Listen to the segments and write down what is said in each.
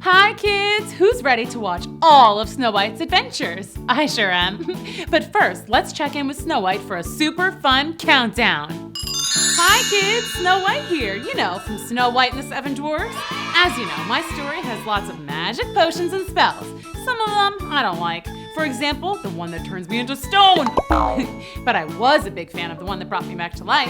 Hi kids, who's ready to watch all of Snow White's adventures? I sure am. But first, let's check in with Snow White for a super fun countdown. Hi kids, Snow White here, from Snow White and the Seven Dwarfs. As you know, my story has lots of magic potions and spells. Some of them I don't like. For example, the one that turns me into stone. But I was a big fan of the one that brought me back to life.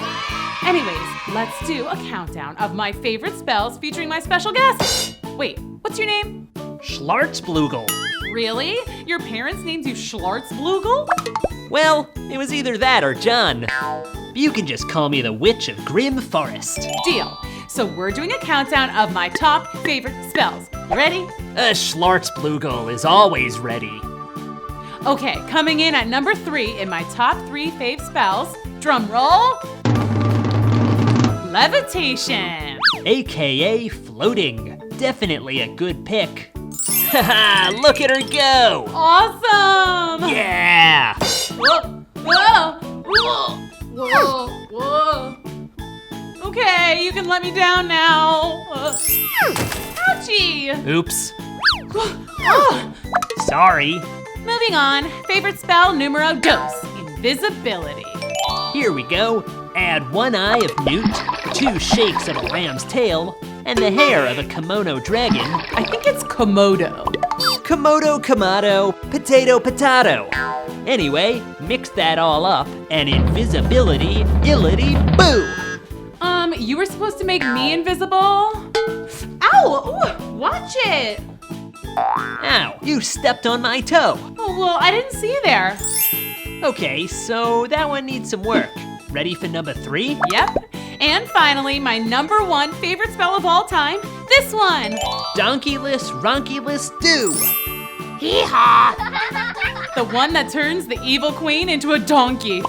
Anyways, let's do a countdown of my favorite spells featuring my special guest. Wait, what's your name? Schlartzblugel. Really? Your parents named you Schlartzblugel? Well, it was either that or John. You can just call me the Witch of Grimm Forest. Deal. So we're doing a countdown of my top favorite spells. You ready? Schlartzblugel is always ready. Okay, coming in at number 3 in my top 3 fave spells, drum roll, levitation. AKA floating. Definitely a good pick. Haha, look at her go! Awesome! Yeah! Whoa, whoa, whoa, whoa, whoa. Okay, you can let me down now. Ouchie! Oops. Sorry. Moving on, favorite spell numero dos, invisibility. Here we go. Add 1 eye of newt, 2 shakes of a ram's tail, and the hair of a kimono dragon. I think it's Komodo. Komodo, Kamado, potato, potato. Anyway, mix that all up, and invisibility, illity, boo! You were supposed to make me invisible? Ow! Ooh, watch it! Ow, you stepped on my toe. Oh, well, I didn't see you there. Okay, so that one needs some work. Ready for number 3? Yep. And finally, my number 1 favorite spell of all time, this one. Donkeyless, ronkeyless, do. Hee-haw! The one that turns the evil queen into a donkey.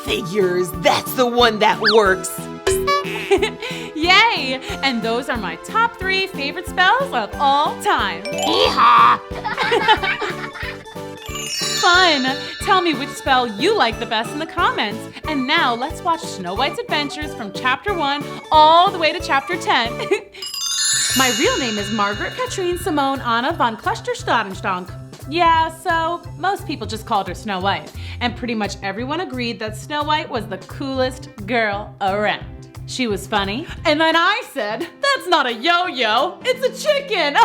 Figures, that's the one that works. Yay! And those are my top 3 favorite spells of all time. Hee-haw! Fun! Tell me which spell you like the best in the comments. And now let's watch Snow White's adventures from chapter 1 all the way to chapter 10. My real name is Margaret Katrine Simone Anna von Kluster-Stadenstank. Yeah, so most people just called her Snow White. And pretty much everyone agreed that Snow White was the coolest girl around. She was funny. And then I said, that's not a yo-yo, it's a chicken.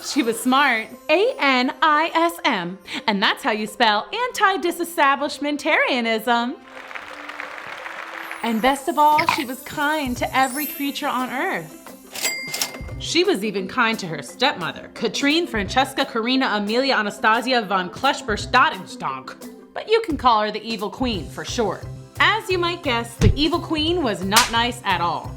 She was smart, A-N-I-S-M, and that's how you spell anti-disestablishmentarianism. And best of all, she was kind to every creature on Earth. She was even kind to her stepmother, Katrine Francesca Karina Amelia Anastasia von Kluster-Stadenstank. But you can call her the Evil Queen for short. As you might guess, the Evil Queen was not nice at all.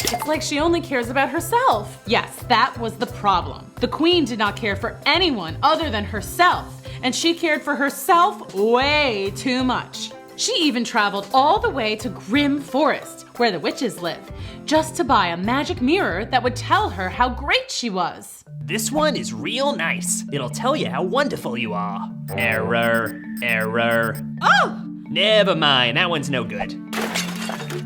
It's like she only cares about herself. Yes, that was the problem. The queen did not care for anyone other than herself, and she cared for herself way too much. She even traveled all the way to Grimm Forest, where the witches live, just to buy a magic mirror that would tell her how great she was. This one is real nice. It'll tell you how wonderful you are. Error, error. Oh! Never mind, that one's no good.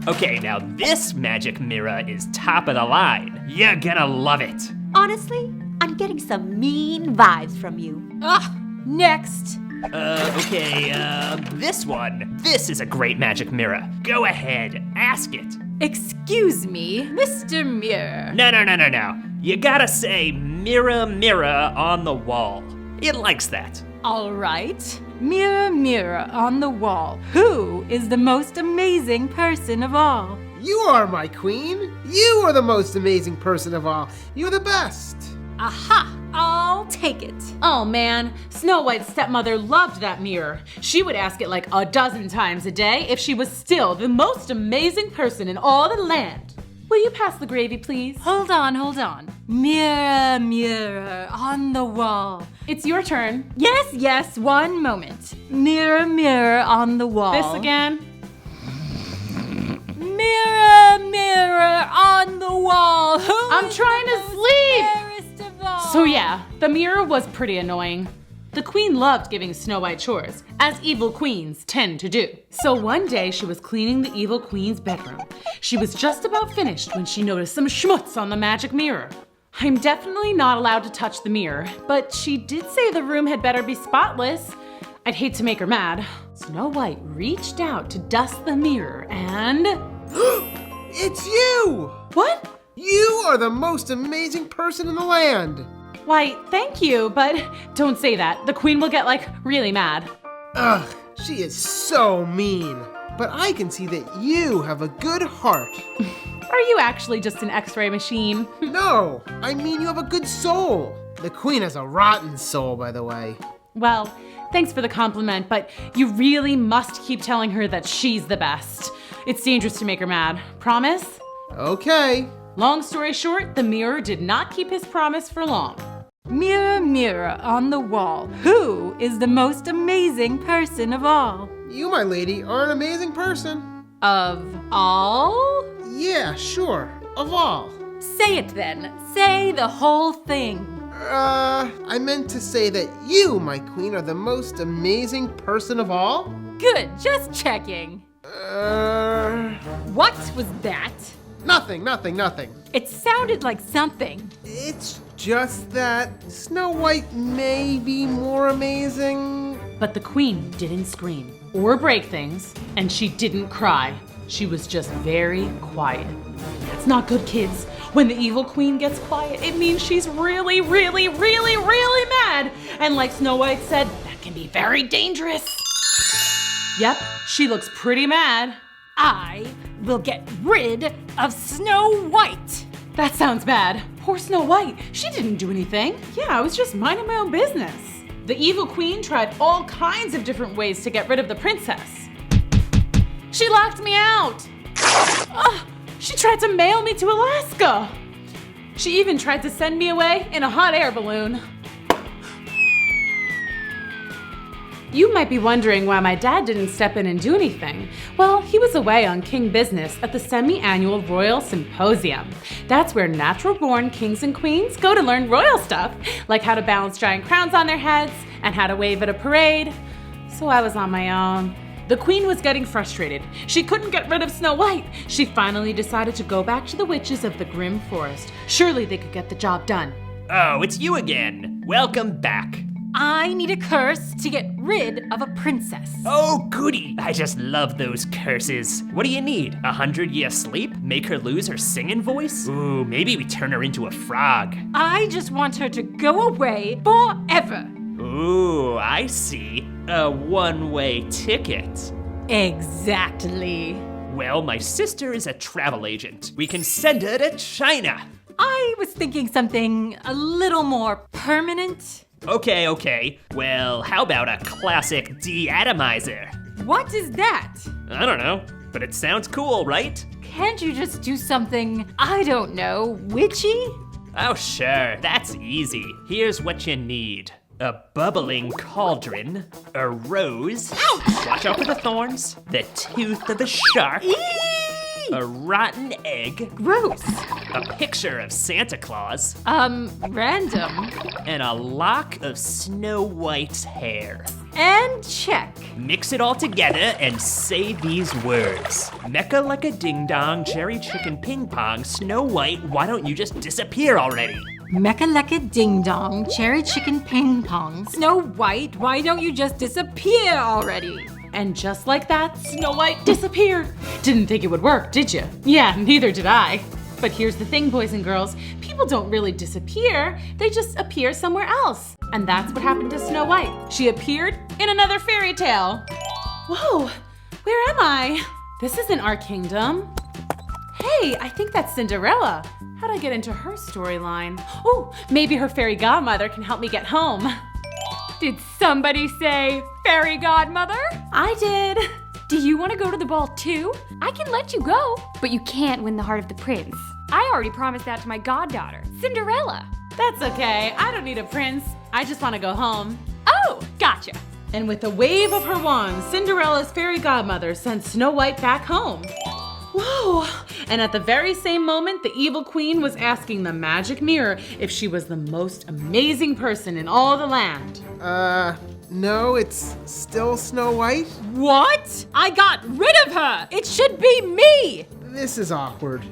Okay, now this magic mirror is top of the line. You're gonna love it. Honestly, I'm getting some mean vibes from you. Next. This one. This is a great magic mirror. Go ahead, ask it. Excuse me, Mr. Mirror. No. You gotta say mirror, mirror on the wall. It likes that. All right. Mirror, mirror on the wall, who is the most amazing person of all? You are my queen. You are the most amazing person of all. You're the best. Aha! I'll take it. Oh man, Snow White's stepmother loved that mirror. She would ask it like a dozen times a day if she was still the most amazing person in all the land. Will you pass the gravy, please? Hold on. Mirror, mirror on the wall. It's your turn. Yes, 1 moment. Mirror, mirror on the wall. This again. Mirror, mirror on the wall. I'm trying to sleep. So yeah, the mirror was pretty annoying. The queen loved giving Snow White chores, as evil queens tend to do. So one day she was cleaning the evil queen's bedroom. She was just about finished when she noticed some schmutz on the magic mirror. I'm definitely not allowed to touch the mirror, but she did say the room had better be spotless. I'd hate to make her mad. Snow White reached out to dust the mirror and... It's you! What? You are the most amazing person in the land! Why, thank you, but don't say that. The queen will get, really mad. Ugh, she is so mean. But I can see that you have a good heart. Are you actually just an X-ray machine? No, I mean you have a good soul. The queen has a rotten soul, by the way. Well, thanks for the compliment, but you really must keep telling her that she's the best. It's dangerous to make her mad. Promise? Okay. Long story short, the mirror did not keep his promise for long. Mirror, mirror on the wall, who is the most amazing person of all? You, my lady, are an amazing person. Of all? Yeah, sure. Of all. Say it then. Say the whole thing. I meant to say that you, my queen, are the most amazing person of all? Good, just checking. What was that? Nothing. It sounded like something. It's just that Snow White may be more amazing. But the queen didn't scream or break things, and she didn't cry. She was just very quiet. That's not good, kids. When the evil queen gets quiet, it means she's really, really, really, really mad. And like Snow White said, that can be very dangerous. Yep, she looks pretty mad. I will get rid of Snow White. That sounds bad. Poor Snow White. She didn't do anything. Yeah, I was just minding my own business. The evil queen tried all kinds of different ways to get rid of the princess. She locked me out. She tried to mail me to Alaska. She even tried to send me away in a hot air balloon. You might be wondering why my dad didn't step in and do anything. Well, he was away on king business at the semi-annual Royal Symposium. That's where natural-born kings and queens go to learn royal stuff, like how to balance giant crowns on their heads and how to wave at a parade. So I was on my own. The queen was getting frustrated. She couldn't get rid of Snow White. She finally decided to go back to the witches of the Grimm forest. Surely they could get the job done. Oh, it's you again. Welcome back. I need a curse to get rid of a princess. Oh, goody. I just love those curses. What do you need? 100-year sleep? Make her lose her singing voice? Ooh, maybe we turn her into a frog. I just want her to go away forever. Ooh, I see. A one-way ticket. Exactly. Well, my sister is a travel agent. We can send her to China. I was thinking something a little more permanent. Okay. Well, how about a classic de-atomizer? What is that? I don't know, but it sounds cool, right? Can't you just do something, I don't know, witchy? Oh, sure, that's easy. Here's what you need. A bubbling cauldron, a rose, ouch! Watch out for the thorns, the tooth of a shark, a rotten egg, Gross. a picture of Santa Claus, Random. and a lock of Snow White's hair. And check. Mix it all together and say these words. Mecca like a ding-dong, cherry chicken ping pong, Snow White, why don't you just disappear already? Mecca-lecca ding-dong, cherry chicken ping pong. Snow White, why don't you just disappear already? And just like that, Snow White disappeared. Didn't think it would work, did you? Yeah, neither did I. But here's the thing, boys and girls. People don't really disappear. They just appear somewhere else. And that's what happened to Snow White. She appeared in another fairy tale. Whoa, where am I? This isn't our kingdom. Hey, I think that's Cinderella. How'd I get into her storyline? Oh, maybe her fairy godmother can help me get home. Did somebody say fairy godmother? I did. Do you want to go to the ball too? I can let you go, but you can't win the heart of the prince. I already promised that to my goddaughter, Cinderella. That's okay. I don't need a prince. I just want to go home. Oh, gotcha. And with a wave of her wand, Cinderella's fairy godmother sent Snow White back home. Whoa! And at the very same moment, the evil queen was asking the magic mirror if she was the most amazing person in all the land. No, it's still Snow White? What? I got rid of her! It should be me! This is awkward.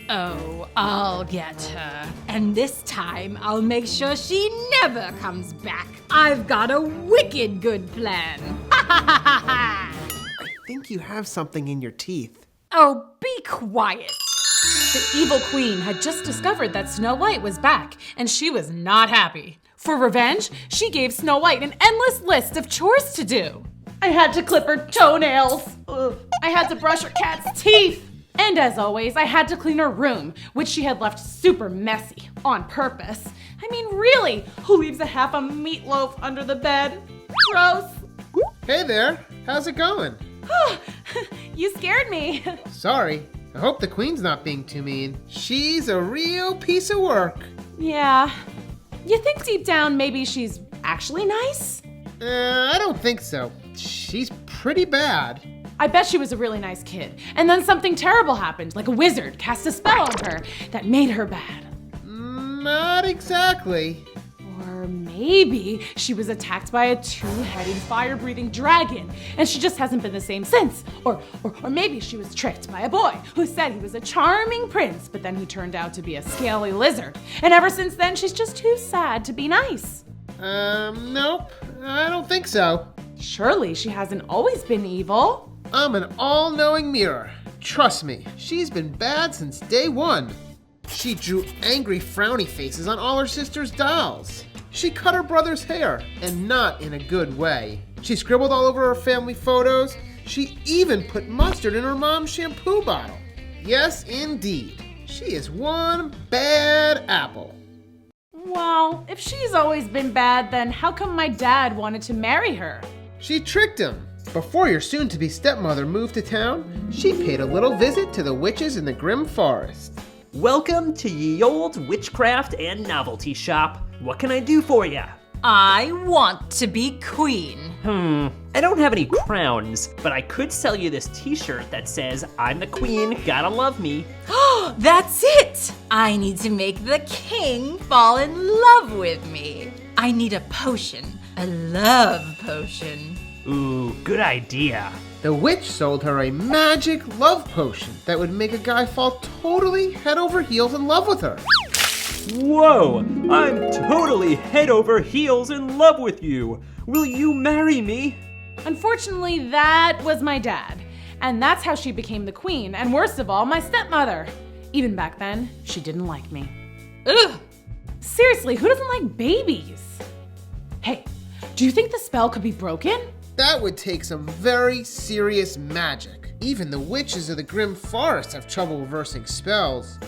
Oh, I'll get her. And this time, I'll make sure she never comes back. I've got a wicked good plan. Ha ha ha ha ha! I think you have something in your teeth. Oh, be quiet. The evil queen had just discovered that Snow White was back, and she was not happy. For revenge, she gave Snow White an endless list of chores to do. I had to clip her toenails. Ugh. I had to brush her cat's teeth. And as always, I had to clean her room, which she had left super messy, on purpose. I mean, really, who leaves a half a meatloaf under the bed? Gross. Hey there, how's it going? You scared me. Sorry, I hope the queen's not being too mean. She's a real piece of work. Yeah. You think deep down maybe she's actually nice? I don't think so. She's pretty bad. I bet she was a really nice kid. And then something terrible happened, like a wizard cast a spell on her that made her bad. Not exactly. Or maybe she was attacked by a two-headed fire-breathing dragon, and she just hasn't been the same since. Or maybe she was tricked by a boy who said he was a charming prince, but then he turned out to be a scaly lizard. And ever since then, she's just too sad to be nice. Nope, I don't think so. Surely she hasn't always been evil. I'm an all-knowing mirror. Trust me, she's been bad since day one. She drew angry frowny faces on all her sister's dolls. She cut her brother's hair, and not in a good way. She scribbled all over her family photos. She even put mustard in her mom's shampoo bottle. Yes, indeed. She is one bad apple. Well, if she's always been bad, then how come my dad wanted to marry her? She tricked him. Before your soon-to-be stepmother moved to town, she paid a little visit to the witches in the Grimm forest. Welcome to ye old witchcraft and novelty shop. What can I do for ya? I want to be queen. I don't have any crowns, but I could sell you this t-shirt that says, I'm the queen, gotta love me. That's it! I need to make the king fall in love with me. I need a potion, a love potion. Ooh, good idea. The witch sold her a magic love potion that would make a guy fall totally head over heels in love with her. Whoa, I'm totally head over heels in love with you. Will you marry me? Unfortunately, that was my dad. And that's how she became the queen, and worst of all, my stepmother. Even back then, she didn't like me. Ugh! Seriously, who doesn't like babies? Hey, do you think the spell could be broken? That would take some very serious magic. Even the witches of the Grimm forest have trouble reversing spells.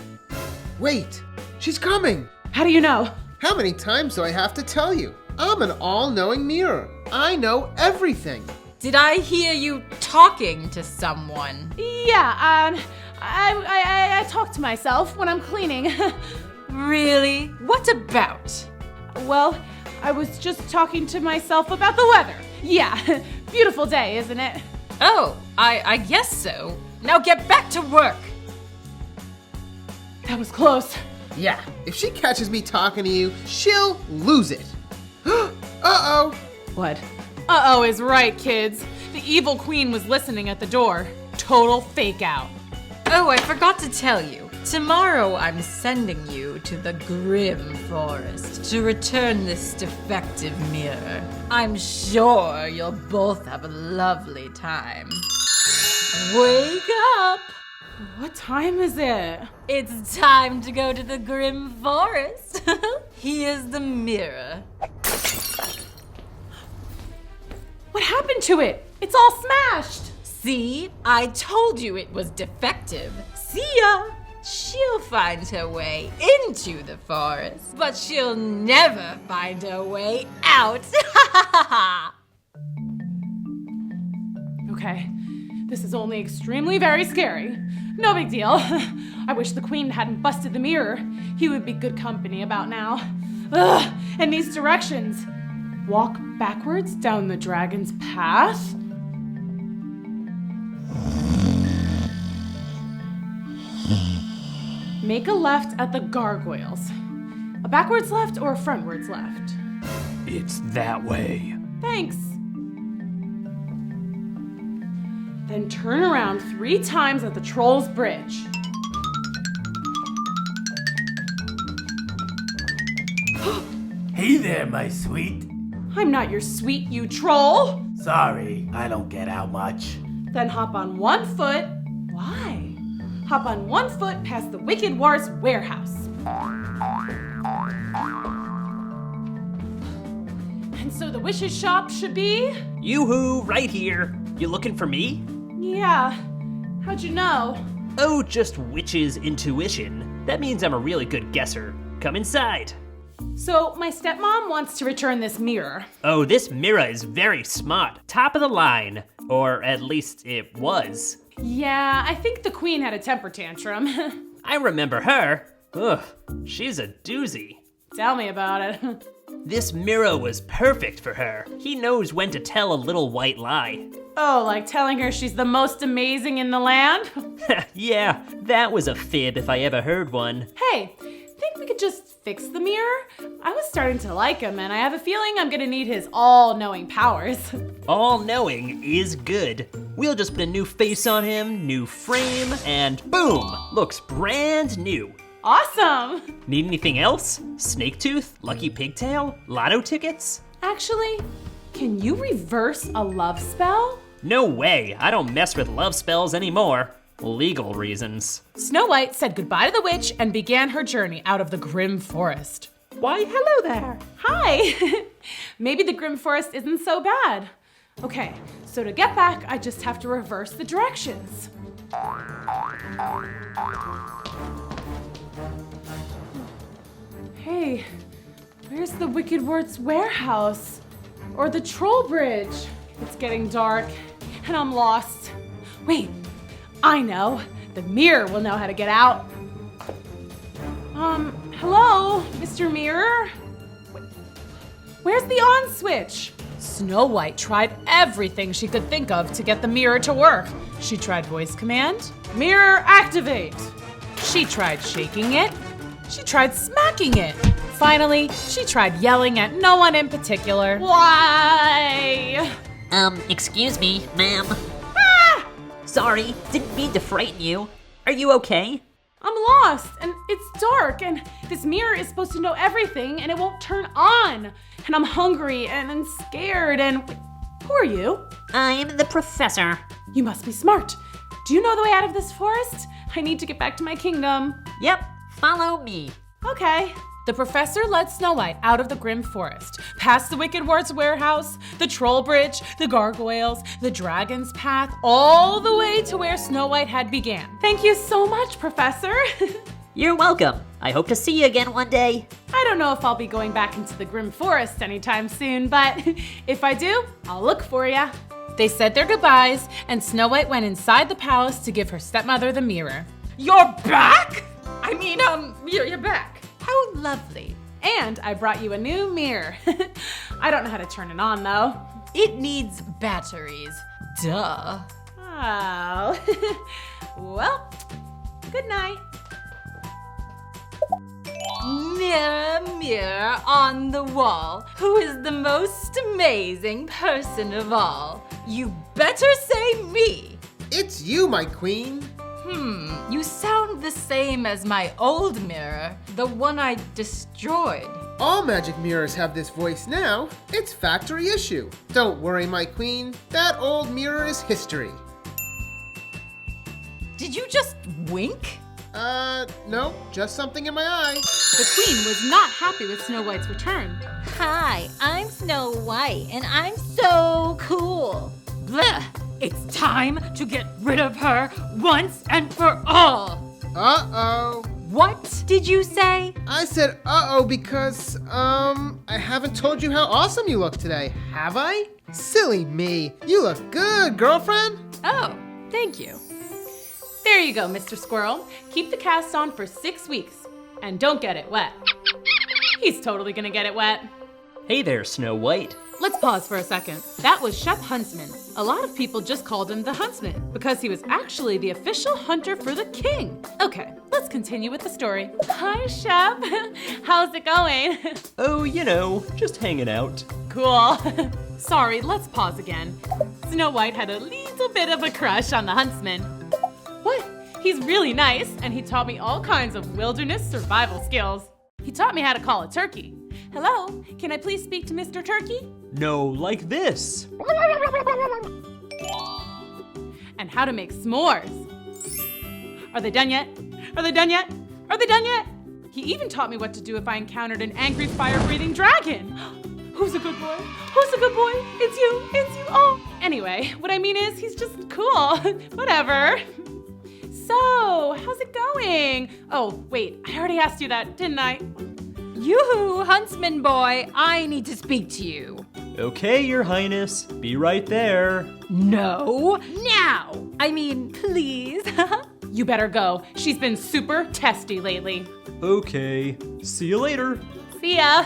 Wait, she's coming! How do you know? How many times do I have to tell you? I'm an all-knowing mirror. I know everything. Did I hear you talking to someone? Yeah, I talk to myself when I'm cleaning. Really? What about? Well, I was just talking to myself about the weather. Yeah, beautiful day, isn't it? Oh, I guess so. Now get back to work. That was close. Yeah, if she catches me talking to you, she'll lose it. Uh-oh. What? Uh-oh is right, kids. The evil queen was listening at the door. Total fake out. Oh, I forgot to tell you. Tomorrow I'm sending you to the Grimm forest to return this defective mirror. I'm sure you'll both have a lovely time. Wake up! What time is it? It's time to go to the Grimm forest. Here's the mirror. What happened to it? It's all smashed. See? I told you it was defective. See ya! She'll find her way into the forest, but she'll never find her way out. Okay, this is only extremely very scary. No big deal. I wish the queen hadn't busted the mirror. He would be good company about now. Ugh, and these directions. Walk backwards down the dragon's path. Make a left at the gargoyles. A backwards left or a frontwards left? It's that way. Thanks. Then turn around 3 times at the Troll's Bridge. Hey there, my sweet. I'm not your sweet, you troll. Sorry, I don't get out much. Then hop on 1 foot. Why? Hop on 1 foot past the Wicked War's warehouse. And so the wish's shop should be? Yoo-hoo, right here. You looking for me? Yeah. How'd you know? Oh, just witch's intuition. That means I'm a really good guesser. Come inside. So my stepmom wants to return this mirror. Oh, this mirror is very smart. Top of the line. Or at least it was. Yeah, I think the queen had a temper tantrum. I remember her. Ugh, she's a doozy. Tell me about it. This mirror was perfect for her. He knows when to tell a little white lie. Oh, like telling her she's the most amazing in the land? Yeah, that was a fib if I ever heard one. Hey, think we could just fix the mirror? I was starting to like him, and I have a feeling I'm gonna need his all-knowing powers. All-knowing is good. We'll just put a new face on him, new frame, and boom! Looks brand new. Awesome! Need anything else? Snake tooth? Lucky pigtail? Lotto tickets? Actually, can you reverse a love spell? No way, I don't mess with love spells anymore. Legal reasons. Snow White said goodbye to the witch and began her journey out of the Grimm forest. Why, hello there. Hi! Maybe the Grimm forest isn't so bad. Okay, so to get back, I just have to reverse the directions. Hey, where's the Wicked War's warehouse? Or the Troll Bridge? It's getting dark, and I'm lost. Wait, I know. The mirror will know how to get out. Hello, Mr. Mirror? Where's the on switch? Snow White tried everything she could think of to get the mirror to work. She tried voice command, mirror activate. She tried shaking it. She tried smacking it. Finally, she tried yelling at no one in particular. Why? Excuse me, ma'am. Ah! Sorry, didn't mean to frighten you. Are you okay? I'm lost, and it's dark, and this mirror is supposed to know everything, and it won't turn on. And I'm hungry, and I'm scared, and who are you? I'm the professor. You must be smart. Do you know the way out of this forest? I need to get back to my kingdom. Yep, follow me. Okay. The professor led Snow White out of the Grimm forest, past the Wicked War's warehouse, the Troll Bridge, the gargoyles, the Dragon's Path, all the way to where Snow White had began. Thank you so much, Professor. You're welcome. I hope to see you again one day. I don't know if I'll be going back into the Grimm forest anytime soon, but if I do, I'll look for ya. They said their goodbyes, and Snow White went inside the palace to give her stepmother the mirror. You're back? I mean, you're back. How lovely. And I brought you a new mirror. I don't know how to turn it on, though. It needs batteries. Duh. Oh. Well, good night. Mirror, mirror on the wall, who is the most amazing person of all? You better say me. It's you, my queen. You sound the same as my old mirror, the one I destroyed. All magic mirrors have this voice now. It's factory issue. Don't worry, my queen. That old mirror is history. Did you just wink? No, just something in my eye. The queen was not happy with Snow White's return. Hi, I'm Snow White, and I'm so cool. Blech! It's time to get rid of her once and for all. Uh-oh. What did you say? I said uh-oh because, I haven't told you how awesome you look today, have I? Silly me. You look good, girlfriend. Oh, thank you. There you go, Mr. Squirrel. Keep the cast on for 6 weeks, and don't get it wet. He's totally gonna get it wet. Hey there, Snow White. Let's pause for a second. That was Chef Huntsman. A lot of people just called him the Huntsman because he was actually the official hunter for the king. Okay, let's continue with the story. Hi, Shep. How's it going? Oh, just hanging out. Cool. Sorry, let's pause again. Snow White had a little bit of a crush on the Huntsman. What? He's really nice, and he taught me all kinds of wilderness survival skills. He taught me how to call a turkey. Hello, can I please speak to Mr. Turkey? No, like this. And how to make s'mores. Are they done yet? Are they done yet? Are they done yet? He even taught me what to do if I encountered an angry fire-breathing dragon. Who's a good boy? Who's a good boy? It's you, it's you, oh. Anyway, what I mean is he's just cool. Whatever. So, how's it going? Oh, wait, I already asked you that, didn't I? Yoo-hoo, Huntsman boy, I need to speak to you. Okay, Your Highness, be right there. No, now. I mean, please. You better go. She's been super testy lately. Okay, see you later. See ya.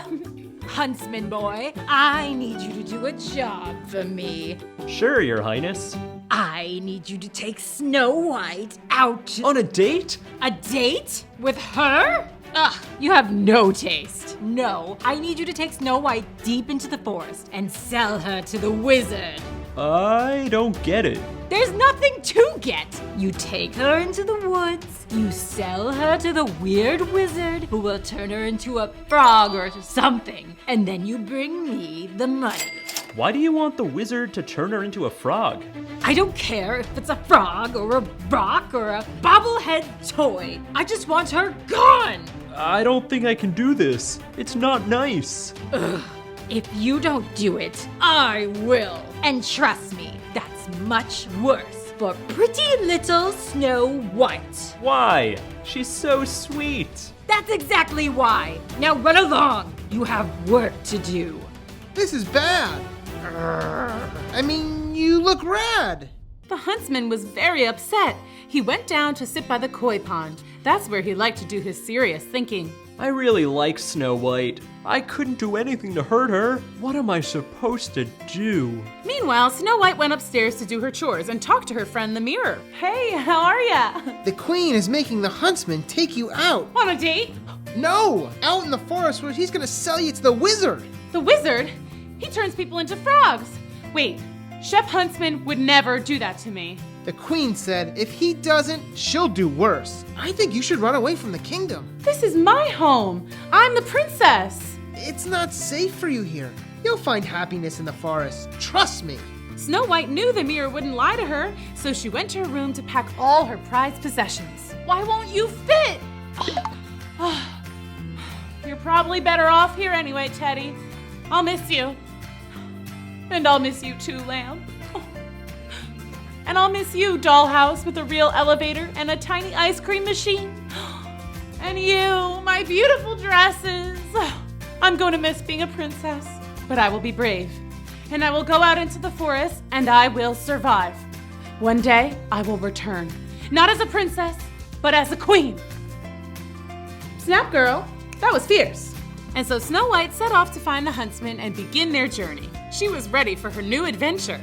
Huntsman boy, I need you to do a job for me. Sure, Your Highness. I need you to take Snow White out. On a date? A date? With her? Ugh, you have no taste. No, I need you to take Snow White deep into the forest and sell her to the wizard. I don't get it. There's nothing to get. You take her into the woods, you sell her to the weird wizard who will turn her into a frog or something, and then you bring me the money. Why do you want the wizard to turn her into a frog? I don't care if it's a frog or a rock or a bobblehead toy. I just want her gone. I don't think I can do this. It's not nice. Ugh. If you don't do it, I will. And trust me, that's much worse for pretty little Snow White. Why? She's so sweet. That's exactly why. Now run along. You have work to do. This is bad. I mean, you look rad. The Huntsman was very upset. He went down to sit by the koi pond. That's where he liked to do his serious thinking. I really like Snow White. I couldn't do anything to hurt her. What am I supposed to do? Meanwhile, Snow White went upstairs to do her chores and talk to her friend the mirror. Hey, how are ya? The queen is making the Huntsman take you out. On a date? No, out in the forest where he's gonna sell you to the wizard. The wizard? He turns people into frogs. Wait, Chef Huntsman would never do that to me. The queen said if he doesn't, she'll do worse. I think you should run away from the kingdom. This is my home. I'm the princess. It's not safe for you here. You'll find happiness in the forest. Trust me. Snow White knew the mirror wouldn't lie to her, so she went to her room to pack all her prized possessions. Why won't you fit? You're probably better off here anyway, Teddy. I'll miss you. And I'll miss you too, Lamb. And I'll miss you, dollhouse with a real elevator and a tiny ice cream machine. And you, my beautiful dresses. I'm going to miss being a princess, but I will be brave. And I will go out into the forest and I will survive. One day, I will return. Not as a princess, but as a queen. Snap, girl. That was fierce. And so Snow White set off to find the Huntsman and begin their journey. She was ready for her new adventure.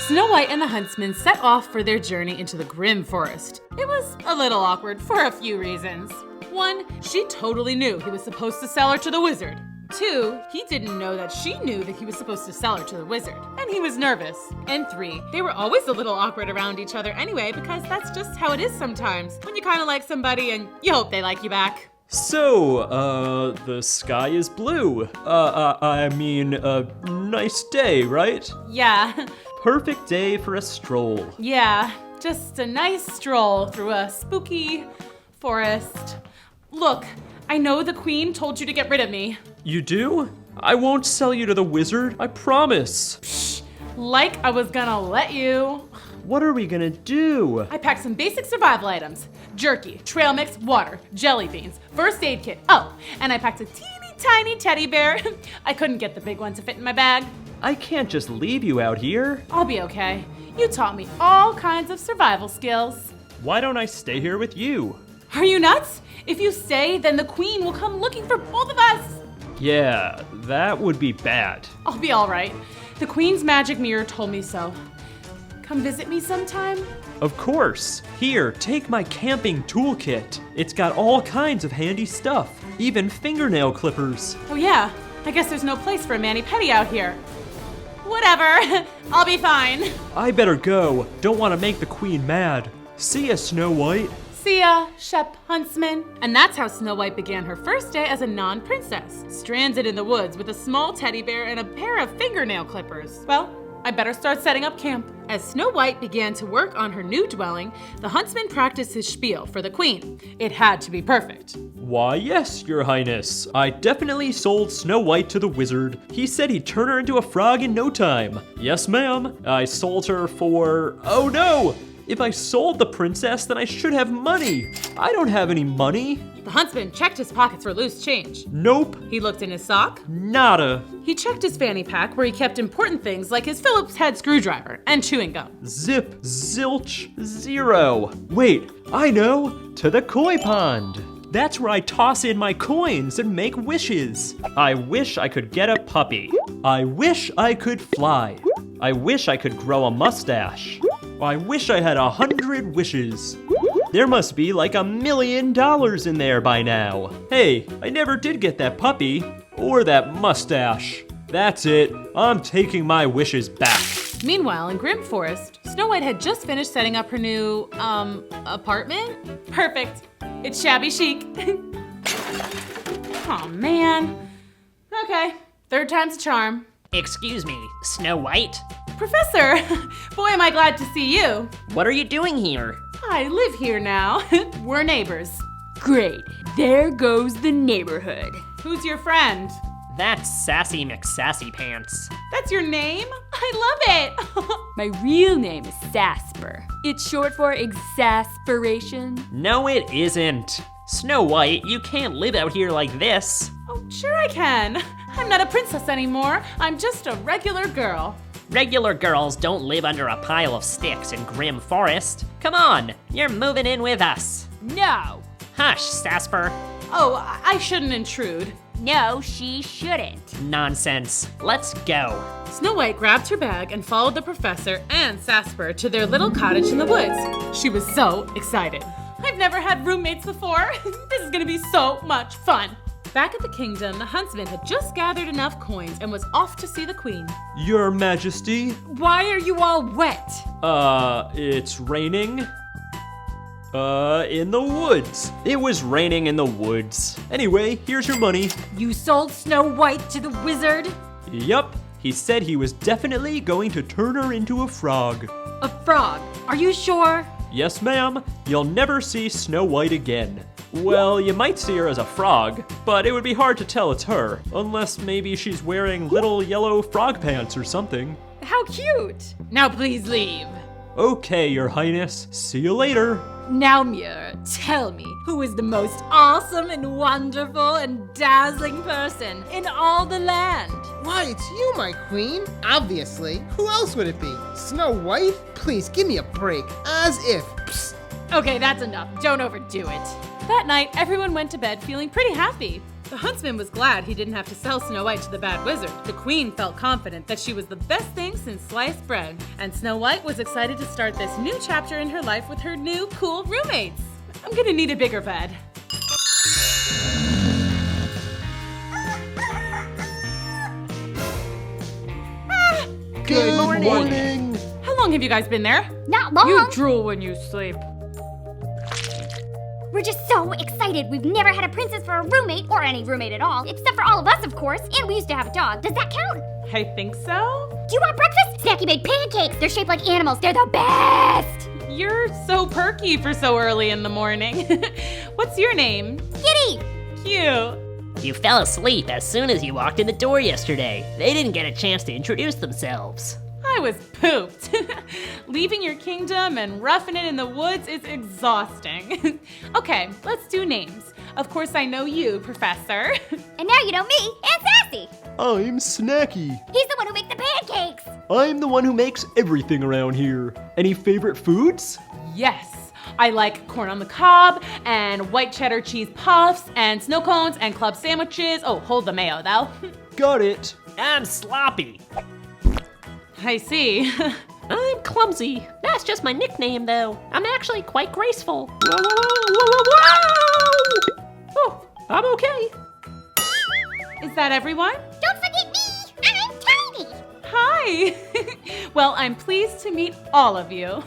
Snow White and the Huntsman set off for their journey into the Grimm forest. It was a little awkward for a few reasons. 1, she totally knew he was supposed to sell her to the wizard. 2, he didn't know that she knew that he was supposed to sell her to the wizard, and he was nervous. And 3, they were always a little awkward around each other anyway, because that's just how it is sometimes, when you kind of like somebody and you hope they like you back. So, the sky is blue. Nice day, right? Yeah. Perfect day for a stroll. Yeah, just a nice stroll through a spooky forest. Look, I know the queen told you to get rid of me. You do? I won't sell you to the wizard, I promise. Psh, like I was gonna let you. What are we gonna do? I packed some basic survival items. Jerky, trail mix, water, jelly beans, first aid kit. Oh, and I packed a teeny tiny teddy bear. I couldn't get the big one to fit in my bag. I can't just leave you out here. I'll be okay. You taught me all kinds of survival skills. Why don't I stay here with you? Are you nuts? If you stay, then the queen will come looking for both of us. Yeah, that would be bad. I'll be all right. The queen's magic mirror told me so. come visit me sometime? Of course. Here, take my camping toolkit. It's got all kinds of handy stuff, even fingernail clippers. Oh yeah, I guess there's no place for a mani-pedi out here. Whatever, I'll be fine. I better go. Don't want to make the queen mad. See ya, Snow White. See ya, Shep Huntsman. And that's how Snow White began her first day as a non-princess, stranded in the woods with a small teddy bear and a pair of fingernail clippers. Well, I better start setting up camp. As Snow White began to work on her new dwelling, the huntsman practiced his spiel for the queen. It had to be perfect. Why, yes, your highness. I definitely sold Snow White to the wizard. He said he'd turn her into a frog in no time. Yes, ma'am. I sold her for... Oh no! If I sold the princess, then I should have money. I don't have any money. The huntsman checked his pockets for loose change. Nope. He looked in his sock. Nada. He checked his fanny pack where he kept important things like his Phillips head screwdriver and chewing gum. Zip, zilch, zero. Wait, I know. To the koi pond. That's where I toss in my coins and make wishes. I wish I could get a puppy. I wish I could fly. I wish I could grow a mustache. I wish I had 100 wishes. There must be like $1 million in there by now. Hey, I never did get that puppy or that mustache. That's it. I'm taking my wishes back. Meanwhile, in Grimm Forest, Snow White had just finished setting up her new, apartment? Perfect. It's shabby chic. Oh man. Okay, third time's a charm. Excuse me, Snow White? Professor, boy am I glad to see you. What are you doing here? I live here now. We're neighbors. Great. There goes the neighborhood. Who's your friend? That's Sassy McSassy Pants. That's your name? I love it. My real name is Sasper. It's short for exasperation. No, it isn't. Snow White, you can't live out here like this. Oh, sure I can. I'm not a princess anymore. I'm just a regular girl. Regular girls don't live under a pile of sticks in Grimm Forest. Come on, you're moving in with us. No. Hush, Sasper. Oh, I shouldn't intrude. No, she shouldn't. Nonsense. Let's go. Snow White grabbed her bag and followed the professor and Sasper to their little cottage in the woods. She was so excited. I've never had roommates before. This is gonna be so much fun. Back at the kingdom, the huntsman had just gathered enough coins and was off to see the queen. Your Majesty? Why are you all wet? It's raining. In the woods. It was raining in the woods. Anyway, here's your money. You sold Snow White to the wizard? Yup. He said he was definitely going to turn her into a frog. A frog? Are you sure? Yes, ma'am. You'll never see Snow White again. Well, you might see her as a frog, but it would be hard to tell it's her, unless maybe she's wearing little yellow frog pants or something. How cute. Now please leave. Okay, your highness. See you later. Now, Muir, tell me, who is the most awesome and wonderful and dazzling person in all the land? Why, it's you, my queen. Obviously. Who else would it be? Snow White? Please, give me a break. As if. Psst. Okay, that's enough. Don't overdo it. That night, everyone went to bed feeling pretty happy. The huntsman was glad he didn't have to sell Snow White to the bad wizard. The queen felt confident that she was the best thing since sliced bread. And Snow White was excited to start this new chapter in her life with her new cool roommates. I'm gonna need a bigger bed. Good morning. How long have you guys been there? Not long. You drool when you sleep. We're just so excited. We've never had a princess for a roommate, or any roommate at all, except for all of us, of course, and we used to have a dog. Does that count? I think so. Do you want breakfast? Snacky baked pancakes. They're shaped like animals. They're the best. You're so perky for so early in the morning. What's your name? Kitty. Cute. You fell asleep as soon as you walked in the door yesterday. They didn't get a chance to introduce themselves. I was pooped. Leaving your kingdom and roughing it in the woods is exhausting. Okay, let's do names. Of course I know you, Professor. And now you know me and Sassy. I'm Snacky. He's the one who makes the pancakes. I'm the one who makes everything around here. Any favorite foods? Yes, I like corn on the cob and white cheddar cheese puffs and snow cones and club sandwiches. Oh, hold the mayo though. Got it. I'm sloppy. I see. I'm clumsy. That's just my nickname, though. I'm actually quite graceful. Whoa, whoa, whoa, whoa, whoa, whoa! Oh, I'm okay. Is that everyone? Don't forget me! I'm tiny! Hi! Well, I'm pleased to meet all of you.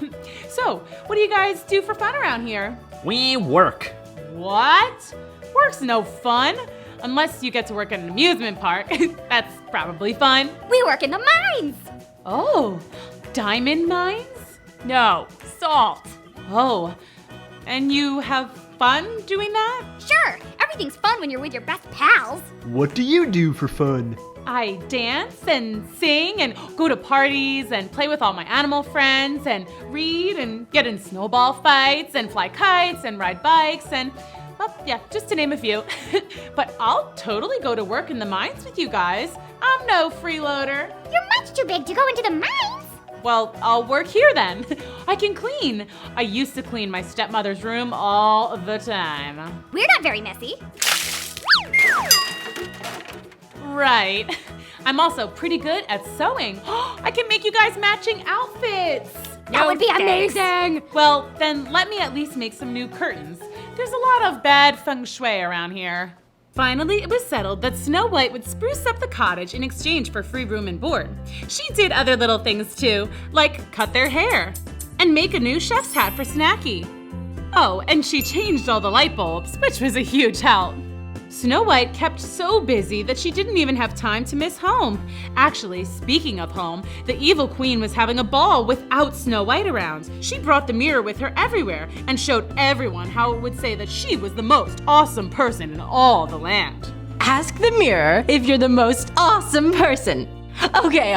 So, what do you guys do for fun around here? We work. What? Work's no fun. Unless you get to work at an amusement park. That's probably fun. We work in the mines! Oh, diamond mines? No, salt. Oh, and you have fun doing that? Sure, everything's fun when you're with your best pals. What do you do for fun? I dance and sing and go to parties and play with all my animal friends and read and get in snowball fights and fly kites and ride bikes and, well, yeah, just to name a few. But I'll totally go to work in the mines with you guys. I'm no freeloader. You're much too big to go into the mines. Well, I'll work here then. I can clean. I used to clean my stepmother's room all the time. We're not very messy. Right. I'm also pretty good at sewing. I can make you guys matching outfits. That would be amazing. Well, then let me at least make some new curtains. There's a lot of bad feng shui around here. Finally, it was settled that Snow White would spruce up the cottage in exchange for free room and board. She did other little things too, like cut their hair and make a new chef's hat for Snacky. Oh, and she changed all the light bulbs, which was a huge help. Snow White kept so busy that she didn't even have time to miss home. Actually, speaking of home, the evil queen was having a ball without Snow White around. She brought the mirror with her everywhere and showed everyone how it would say that she was the most awesome person in all the land. Ask the mirror if you're the most awesome person. Okay,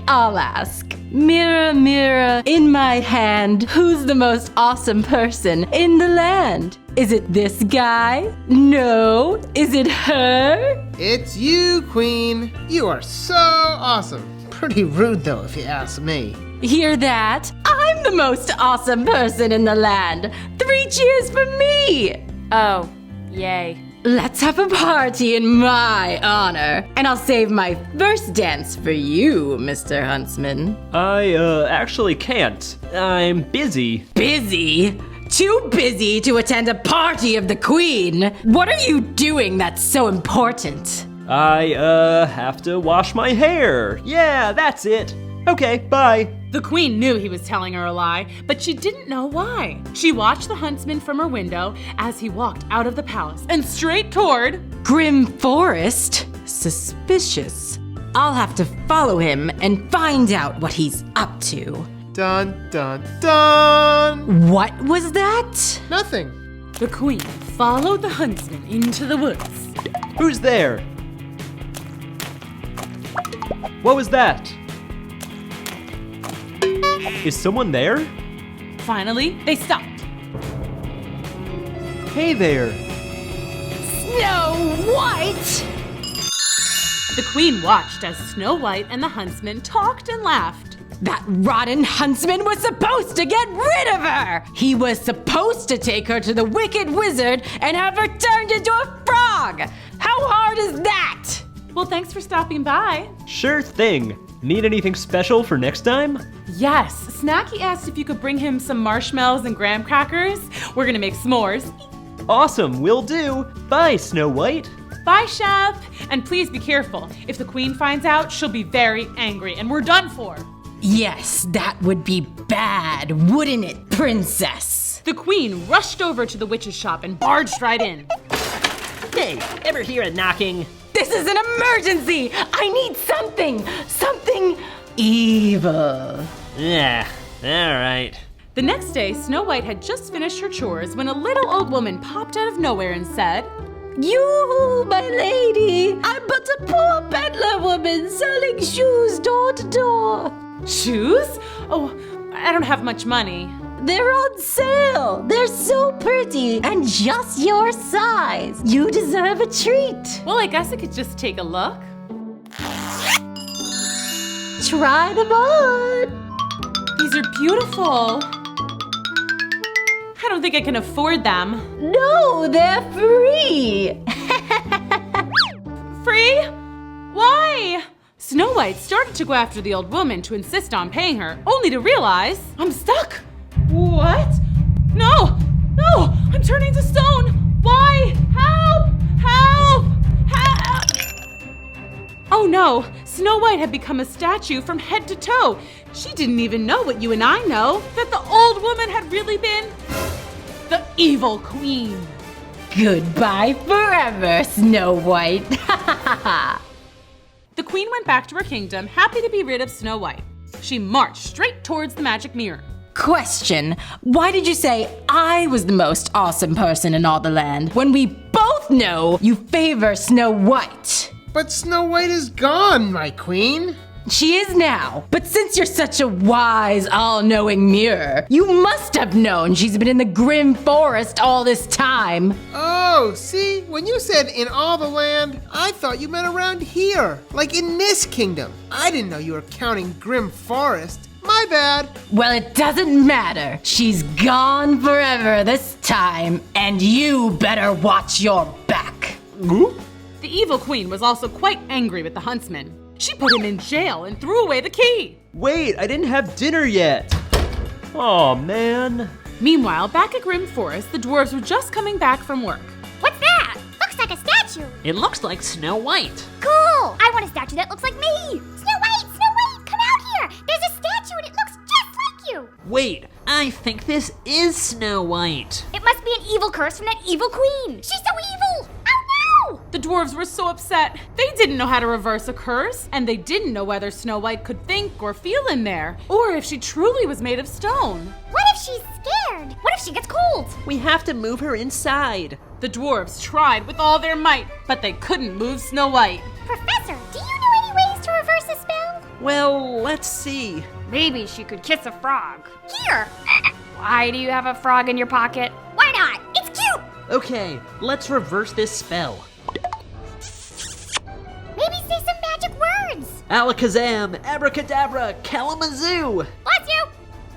I'll ask. Mirror, mirror, in my hand, who's the most awesome person in the land? Is it this guy? No. Is it her? It's you, Queen. You are so awesome. Pretty rude, though, if you ask me. Hear that? I'm the most awesome person in the land. 3 cheers for me! Oh, yay. Let's have a party in my honor. And I'll save my first dance for you, Mr. Huntsman. I, actually can't. I'm busy. Busy? Too busy to attend a party of the Queen. What are you doing that's so important? I, have to wash my hair. Yeah, that's it. Okay, bye. The queen knew he was telling her a lie, but she didn't know why. She watched the huntsman from her window as he walked out of the palace and straight toward Grimm Forest? Suspicious. I'll have to follow him and find out what he's up to. Dun, dun, dun! What was that? Nothing. The queen followed the huntsman into the woods. Who's there? What was that? Is someone there? Finally, they stopped. Hey there. Snow White! The queen watched as Snow White and the huntsman talked and laughed. That rotten huntsman was supposed to get rid of her! He was supposed to take her to the wicked wizard and have her turned into a frog! How hard is that? Well, thanks for stopping by. Sure thing. Need anything special for next time? Yes, Snacky asked if you could bring him some marshmallows and graham crackers. We're gonna make s'mores. Awesome, will do. Bye, Snow White. Bye, Chef. And please be careful. If the queen finds out, she'll be very angry and we're done for. Yes, that would be bad, wouldn't it, princess? The queen rushed over to the witch's shop and barged right in. Hey, ever hear a knocking? This is an emergency! I need something evil. Yeah, alright. The next day, Snow White had just finished her chores when a little old woman popped out of nowhere and said, You, my lady, I'm but a poor peddler woman selling shoes door to door. Shoes? Oh, I don't have much money. They're on sale. They're so pretty and just your size. You deserve a treat. Well, I guess I could just take a look. Try them on. These are beautiful. I don't think I can afford them. No, they're free. Free? Why? Snow White started to go after the old woman to insist on paying her, only to realize, I'm stuck. What? No, I'm turning to stone. Why? Help! Oh no, Snow White had become a statue from head to toe. She didn't even know what you and I know, that the old woman had really been the evil queen. Goodbye forever, Snow White. The queen went back to her kingdom, happy to be rid of Snow White. She marched straight towards the magic mirror. Question, why did you say I was the most awesome person in all the land when we both know you favor Snow White? But Snow White is gone, my queen. She is now, but since you're such a wise, all-knowing mirror, you must have known she's been in the Grimm forest all this time. Oh, see, when you said in all the land, I thought you meant around here, like in this kingdom. I didn't know you were counting Grimm forest. My bad. Well, it doesn't matter. She's gone forever this time, and you better watch your back. The evil queen was also quite angry with the huntsman. She put him in jail and threw away the key. Wait, I didn't have dinner yet. Oh man. Meanwhile, back at Grimm Forest, the dwarves were just coming back from work. What's that? Looks like a statue. It looks like Snow White. Cool. I want a statue that looks like me. Snow White, come out here. There's a statue and it looks just like you. Wait, I think this is Snow White. It must be an evil curse from that evil queen. She's so evil. Oh no! The dwarves were so upset. They didn't know how to reverse a curse, and they didn't know whether Snow White could think or feel in there, or if she truly was made of stone. What if she's scared? What if she gets cold? We have to move her inside. The dwarves tried with all their might, but they couldn't move Snow White. Professor, do you know any ways to reverse a spell? Well, let's see. Maybe she could kiss a frog. Here. Why do you have a frog in your pocket? Why not? It's cute. Okay, let's reverse this spell. Maybe say some magic words. Alakazam, abracadabra, kalamazoo. Bless you.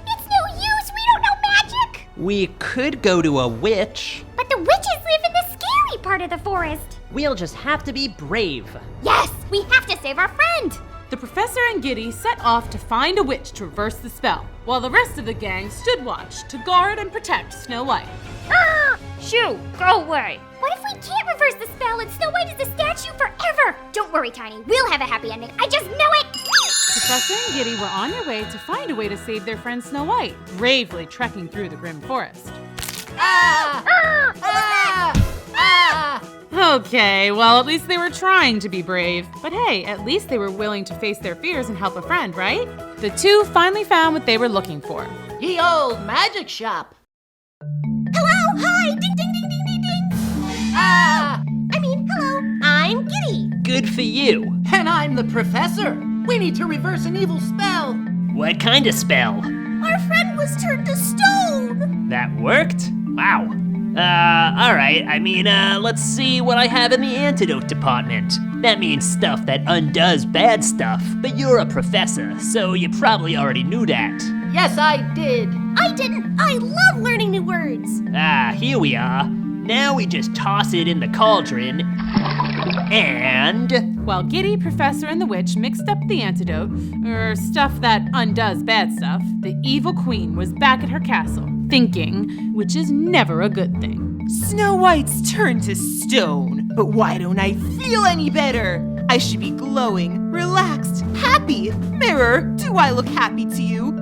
It's no use. We don't know magic. We could go to a witch. But the witches live in the scary part of the forest. We'll just have to be brave. Yes, we have to save our friend. The professor and Giddy set off to find a witch to reverse the spell, while the rest of the gang stood watch to guard and protect Snow White. Shoo, go away. What if we can't reverse the spell and Snow White is a statue forever? Don't worry, Tiny. We'll have a happy ending. I just know it. Professor and Giddy were on their way to find a way to save their friend Snow White, bravely trekking through the Grimm Forest. Okay, well, at least they were trying to be brave. But hey, at least they were willing to face their fears and help a friend, right? The two finally found what they were looking for. Ye old magic shop. Hello, hi, ding, ding, ding, ding, ding, ding. Hello, I'm Giddy. Good for you. And I'm the professor. We need to reverse an evil spell. What kind of spell? Our friend was turned to stone. That worked? Wow. Alright, let's see what I have in the antidote department. That means stuff that undoes bad stuff, but you're a professor, so you probably already knew that. Yes, I did. I didn't. I love learning new words. Here we are. Now we just toss it in the cauldron, and... While Giddy, Professor, and the witch mixed up the antidote, or stuff that undoes bad stuff, the evil queen was back at her castle, thinking, which is never a good thing. Snow White's turned to stone, but why don't I feel any better? I should be glowing, relaxed, happy. Mirror, do I look happy to you?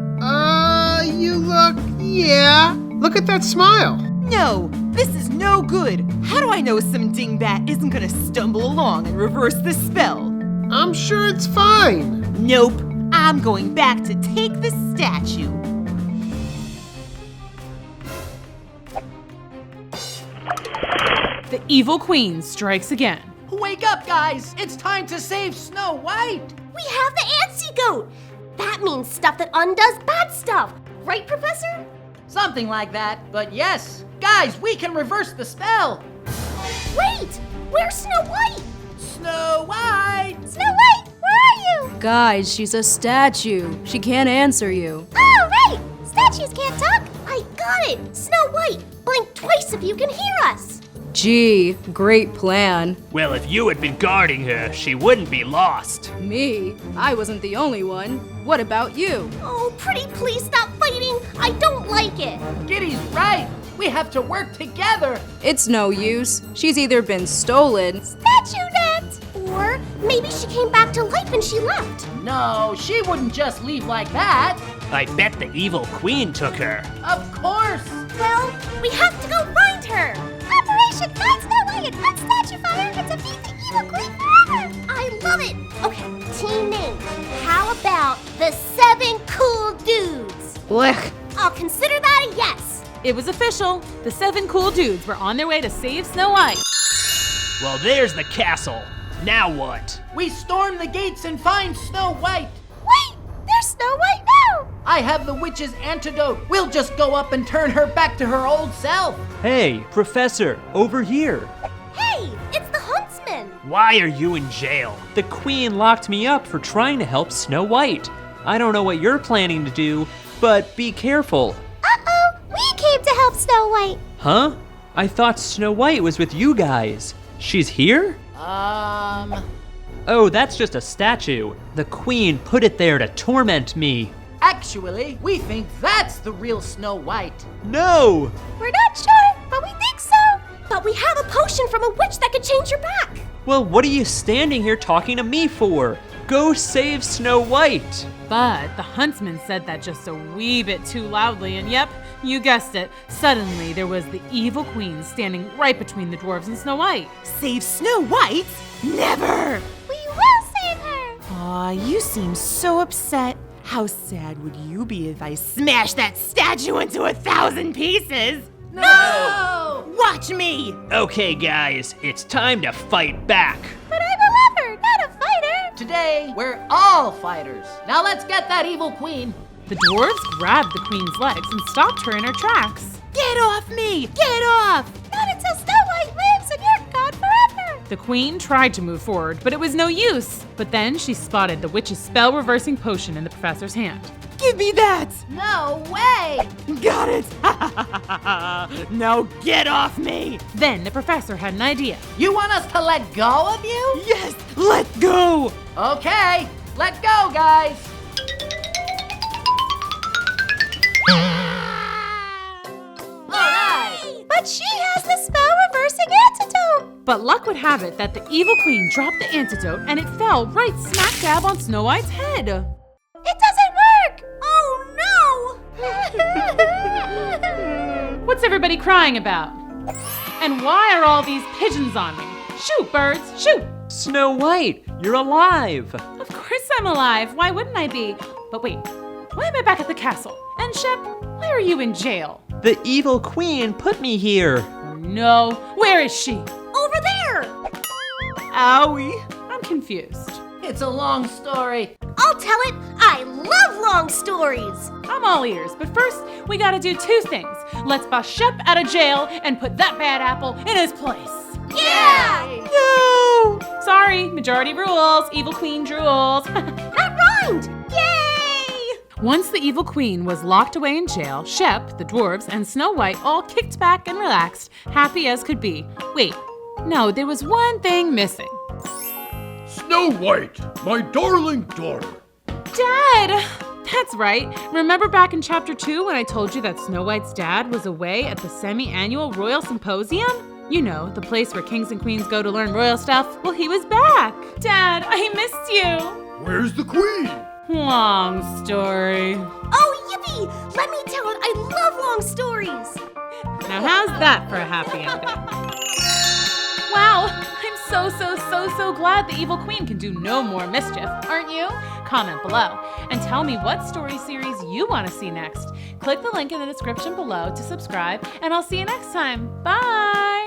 Yeah. Look at that smile. No, this is no good. How do I know some dingbat isn't gonna stumble along and reverse the spell? I'm sure it's fine. Nope, I'm going back to take the statue. The evil queen strikes again. Wake up, guys. It's time to save Snow White. We have the antidote. That means stuff that undoes bad stuff. Right, Professor? Something like that, but yes. Guys, we can reverse the spell. Wait, where's Snow White? Snow White! Snow White, where are you? Guys, she's a statue. She can't answer you. Oh, right! Statues can't talk. I got it. Snow White, blink twice if you can hear us. Gee, great plan. Well, if you had been guarding her, she wouldn't be lost. Me? I wasn't the only one. What about you? Oh, pretty please stop fighting. I don't like it. Giddy's right. We have to work together. It's no use. She's either been stolen. Statue net! Or maybe she came back to life and she left. No, she wouldn't just leave like that. I bet the evil queen took her. Of course. Well, we have to go find her. Operation Find Snow White and Statue Fire and defeat the evil queen forever. I love it. Okay, team name. How about the 7 cool dudes? Blech. I'll consider that a yes. It was official. The 7 cool dudes were on their way to save Snow White. Well, there's the castle. Now what? We storm the gates and find Snow White. Wait, there's Snow White now. I have the witch's antidote. We'll just go up and turn her back to her old self. Hey, Professor, over here. Hey, it's the Huntsman. Why are you in jail? The queen locked me up for trying to help Snow White. I don't know what you're planning to do, but be careful. Uh-oh, we came to help Snow White. Huh? I thought Snow White was with you guys. She's here? Oh, that's just a statue. The queen put it there to torment me. Actually, we think that's the real Snow White. No! We're not sure, but we think so. But we have a potion from a witch that could change her back. Well, what are you standing here talking to me for? Go save Snow White. But the huntsman said that just a wee bit too loudly, and yep, you guessed it. Suddenly, there was the evil queen standing right between the dwarves and Snow White. Save Snow White? Never! We will save her. Aw, you seem so upset. How sad would you be if I smashed that statue into 1,000 pieces? No! Watch me! Okay, guys, it's time to fight back. But I'm a lover, not a fighter. Today, we're all fighters. Now let's get that evil queen. The dwarves grabbed the queen's legs and stopped her in her tracks. Get off me! Get off! Not until Snow White lives and you're gone forever. The queen tried to move forward, but it was no use. But then she spotted the witch's spell-reversing potion in the professor's hand. Give me that! No way! Got it! Now get off me! Then the professor had an idea. You want us to let go of you? Yes, let go! Okay, let go, guys. But she has the spell-reversing antidote. But luck would have it that the evil queen dropped the antidote and it fell right smack dab on Snow White's head. It doesn't work. Oh no! What's everybody crying about? And why are all these pigeons on me? Shoot, birds, shoot! Snow White, you're alive. Of course I'm alive. Why wouldn't I be? But wait, why am I back at the castle? And Shep, why are you in jail? The evil queen put me here. No, where is she? Over there. Owie. I'm confused. It's a long story. I'll tell it. I love long stories. I'm all ears, but first we gotta do 2 things. Let's bust Shep out of jail and put that bad apple in his place. Yeah. No! Sorry, majority rules, evil queen drools. That rhymed. Yay! Once the evil queen was locked away in jail, Shep, the dwarves, and Snow White all kicked back and relaxed, happy as could be. Wait, no, there was one thing missing. Snow White, my darling daughter. Dad! That's right. Remember back in chapter 2 when I told you that Snow White's dad was away at the semi-annual Royal Symposium? You know, the place where kings and queens go to learn royal stuff. Well, he was back. Dad, I missed you. Where's the queen? Long story. Oh, yippee! Let me tell it. I love long stories. Now how's that for a happy ending? Wow, I'm so glad the evil queen can do no more mischief, aren't you? Comment below and tell me what story series you want to see next. Click the link in the description below to subscribe, and I'll see you next time. Bye!